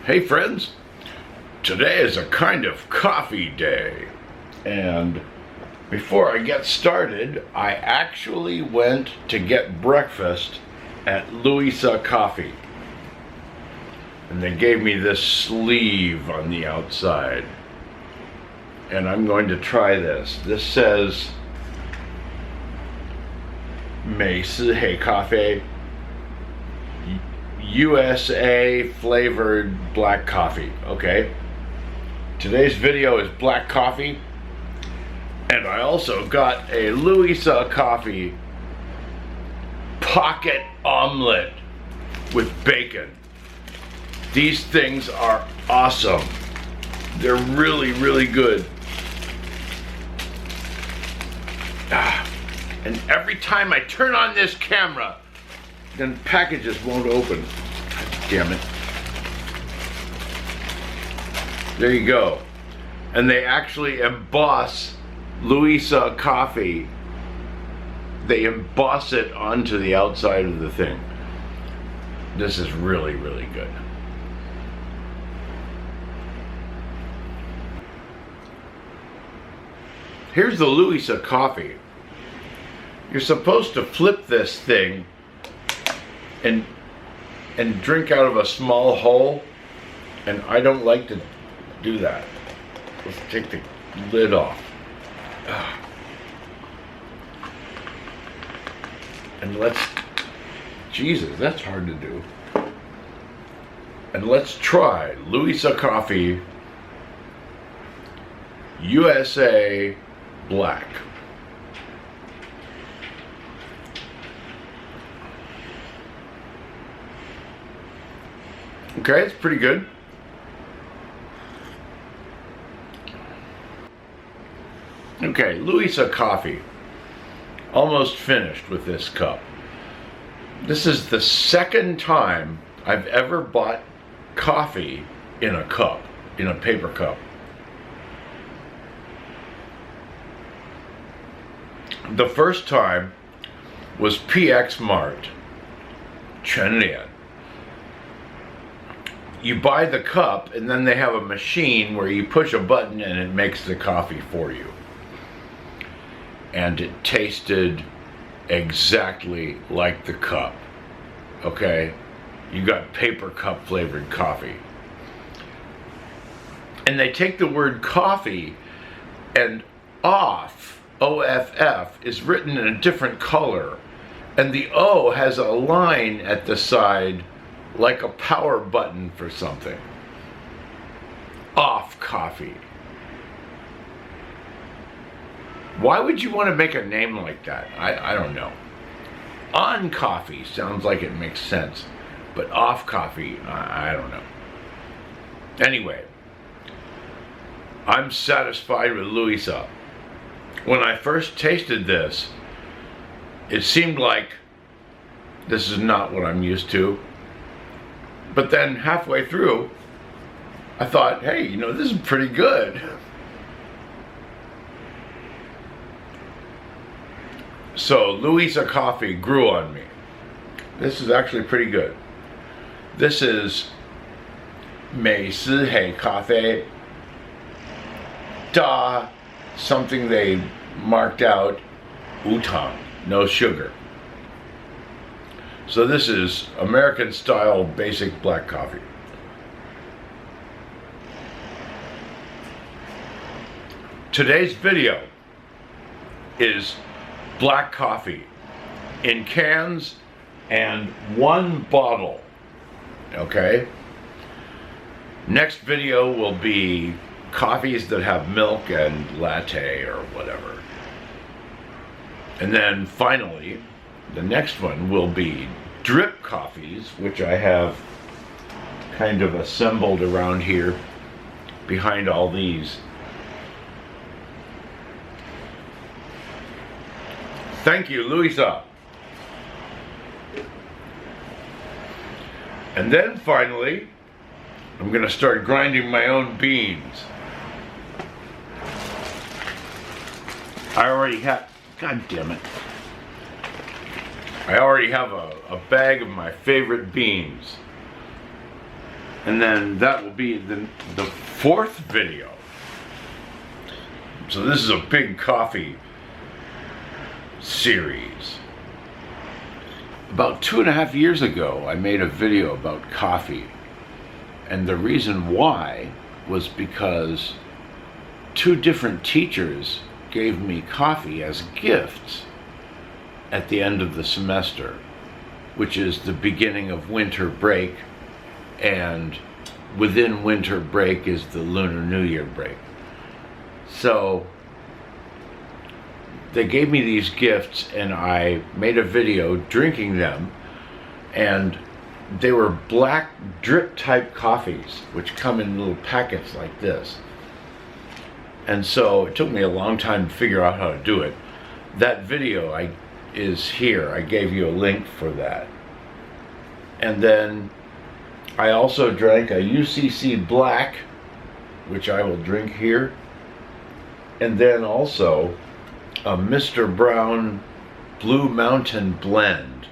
Hey friends, today is a kind of coffee day, and before I get started, I actually went to get breakfast at Louisa Coffee, and they gave me this sleeve on the outside, and I'm going to try this. This says 美式黑咖啡 USA flavored black coffee. Okay, today's video is black coffee, and I also got a Louisa Coffee pocket omelet with bacon. These things are awesome. They're really good. And every time I turn on this camera, then packages won't open. God damn it. There you go. And they actually emboss Louisa Coffee. They emboss it onto the outside of the thing. This is really good. Here's the Louisa Coffee. You're supposed to flip this thing and drink out of a small hole, and I don't like to do that. Let's take the lid off. And Jesus, that's hard to do. And let's try Louisa Coffee USA Black. Okay, it's pretty good. Okay, Louisa Coffee. Almost finished with this cup. This is the second time I've ever bought coffee in a cup, in a paper cup. The first time was PX Mart, 全联. You buy the cup, and then they have a machine where you push a button and it makes the coffee for you. And it tasted exactly like the cup. Okay? You got paper cup flavored coffee. And they take the word coffee, and off, O-F-F, is written in a different color. And the O has a line at the side like a power button for something. Off coffee. Why would you want to make a name like that? I don't know. On coffee sounds like it makes sense, but off coffee, I don't know. Anyway, I'm satisfied with Louisa. When I first tasted this, it seemed like this is not what I'm used to. But then halfway through, I thought, hey, you know, this is pretty good. So Louisa Coffee grew on me. This is actually pretty good. This is 美式黑咖啡 da, something they marked out, 无糖, no sugar. So this is American style basic black coffee. Today's video is black coffee in cans and one bottle. Okay? Next video will be coffees that have milk and latte or whatever. And then finally, the next one will be drip coffees, which I have kind of assembled around here behind all these. Thank you, Louisa. And then finally, I'm going to start grinding my own beans. I already have, God damn it. I already have a bag of my favorite beans. And then that will be the fourth video. So this is a big coffee series. About 2.5 years ago, I made a video about coffee. And the reason why was because 2 different teachers gave me coffee as gifts at the end of the semester, which is the beginning of winter break, and within winter break is the Lunar New Year break. So they gave me these gifts and I made a video drinking them, and they were black drip type coffees which come in little packets like this. And so it took me a long time to figure out how to do it. That video is here. I gave you a link for that. And then I also drank a UCC Black, which I will drink here. And then also a Mr. Brown Blue Mountain Blend,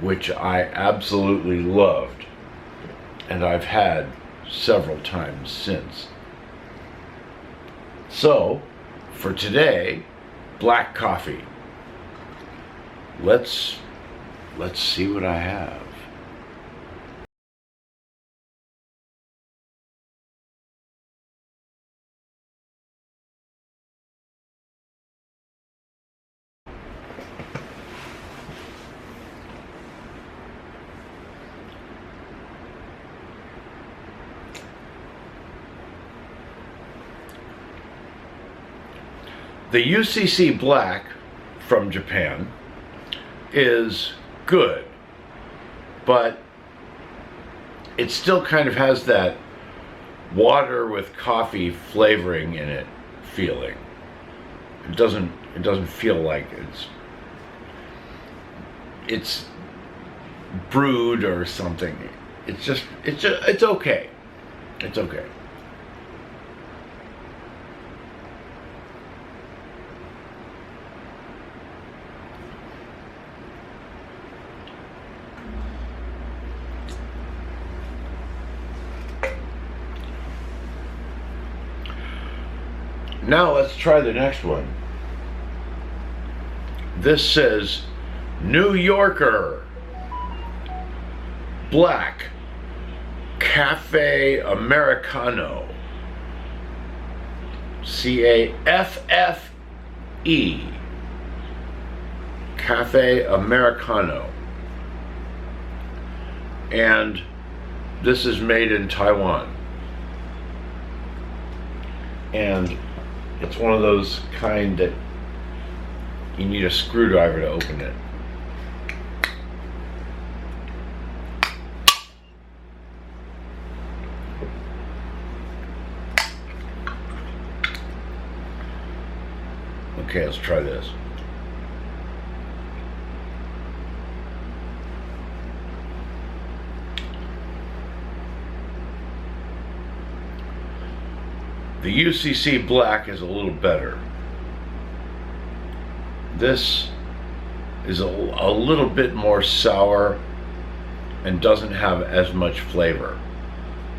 which I absolutely loved. And I've had several times since. So, for today, black coffee. Let's see what I have. The UCC Black from Japan is good, but it still kind of has that water with coffee flavoring in it feeling. It doesn't feel like it's brewed or something. It's okay. It's okay. Now let's try the next one. This says New Yorker Black Cafe Americano. CAFFE. Cafe Americano. And this is made in Taiwan. And it's one of those kind that you need a screwdriver to open it. Okay, let's try this. The UCC Black is a little better. This is a little bit more sour and doesn't have as much flavor.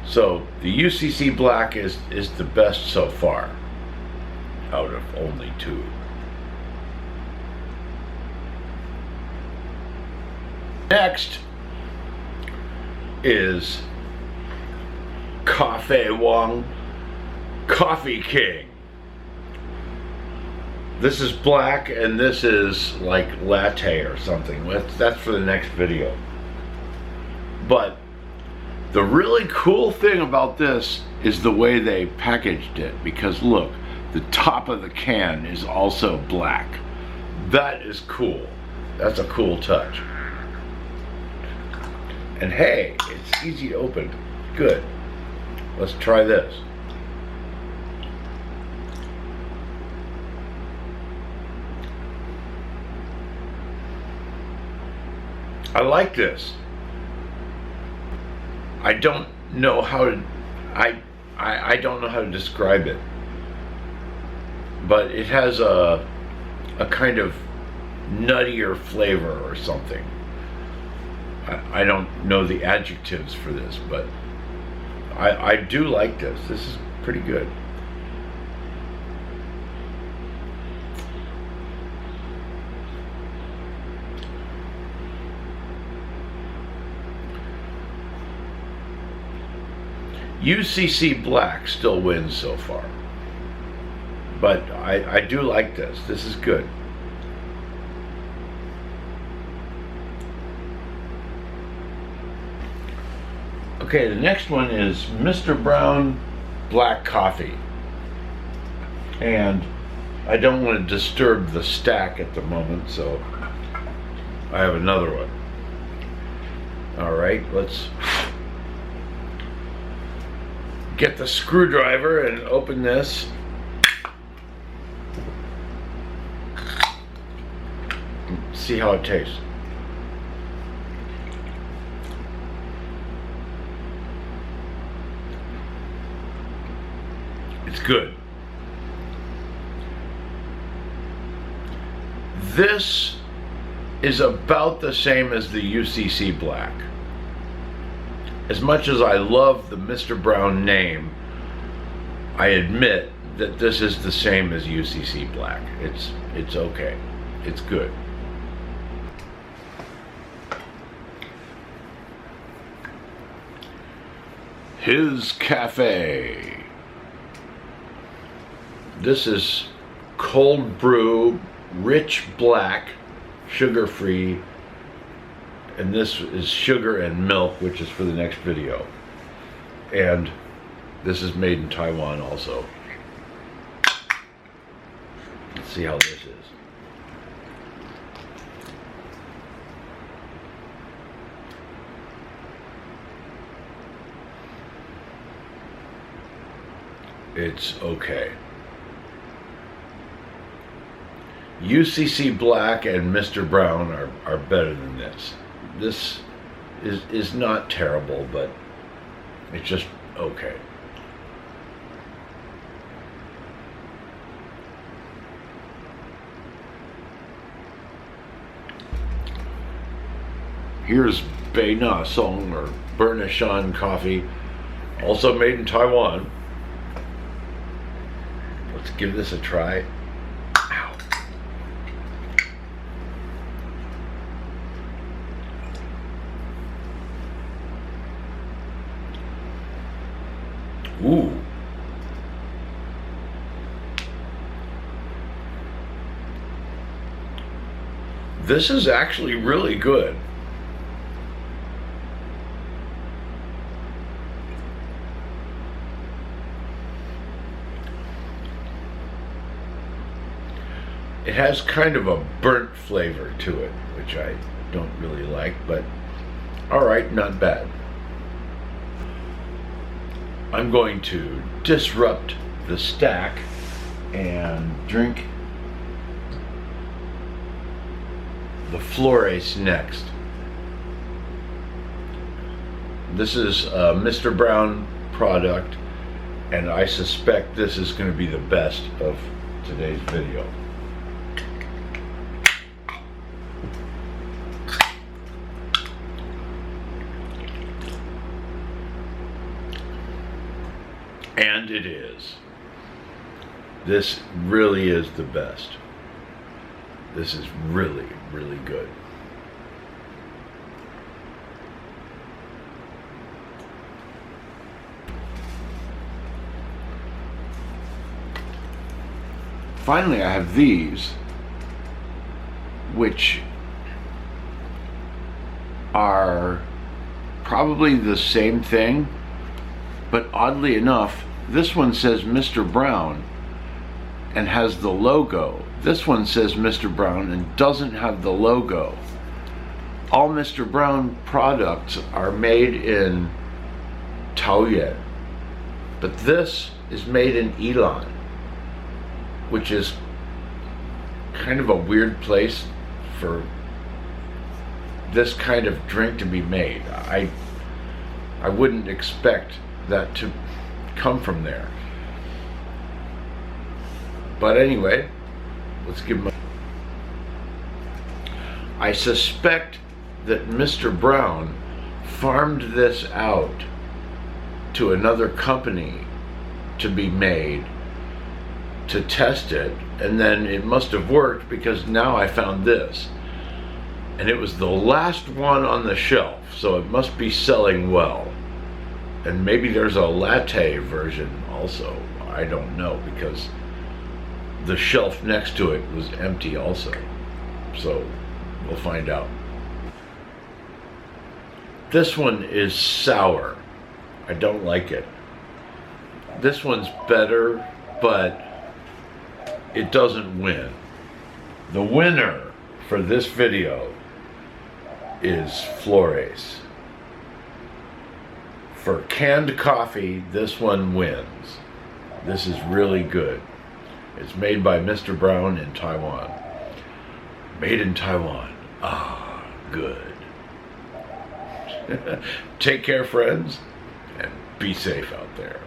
So the UCC Black is the best so far out of only 2. Next is Cafe Wong Coffee King. This is black and this is like latte or something. That's for the next video. But the really cool thing about this is the way they packaged it, because look, the top of the can is also black. That is cool. That's a cool touch. And hey, it's easy to open. Good. Let's try this. I like this. I don't know how to I don't know how to describe it. But it has a kind of nuttier flavor or something. I don't know the adjectives for this, but I do like this. This is pretty good. UCC Black still wins so far, but I do like this. This is good. Okay, the next one is Mr. Brown Black Coffee, and I don't want to disturb the stack at the moment, so I have another one. All right, let's get the screwdriver and open this. See how it tastes. It's good. This is about the same as the UCC Black. As much as I love the Mr. Brown name, I admit that this is the same as UCC Black. It's okay. It's good. His Cafe. This is cold brew, rich black, sugar-free, and this is sugar and milk, which is for the next video. And this is made in Taiwan also. Let's see how this is. It's okay. UCC Black and Mr. Brown are better than this. This is not terrible, but it's just okay. Here's Bei Na Song, or Bernashan coffee, also made in Taiwan. Let's give this a try. Ow. Ooh. This is actually really good. It has kind of a burnt flavor to it, which I don't really like, but all right, not bad. I'm going to disrupt the stack and drink the Flores next. This is a Mr. Brown product, and I suspect this is going to be the best of today's video. And it is. This really is the best. This is really, really good. Finally, I have these, which are probably the same thing, but oddly enough, this one says Mr. Brown and has the logo. This one says Mr. Brown and doesn't have the logo. All Mr. Brown products are made in Taoyuan, but this is made in Ilan, which is kind of a weird place for this kind of drink to be made. I wouldn't expect that to come from there. But anyway, let's give them I suspect that Mr. Brown farmed this out to another company to be made, to test it, and then it must have worked, because now I found this. And it was the last one on the shelf, so it must be selling well. And maybe there's a latte version also. I don't know, because the shelf next to it was empty also. So we'll find out. This one is sour. I don't like it. This one's better, but it doesn't win. The winner for this video is Flores. For canned coffee, this one wins. This is really good. It's made by Mr. Brown in Taiwan. Made in Taiwan. Ah, good. Take care, friends, and be safe out there.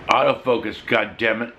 Autofocus, goddammit.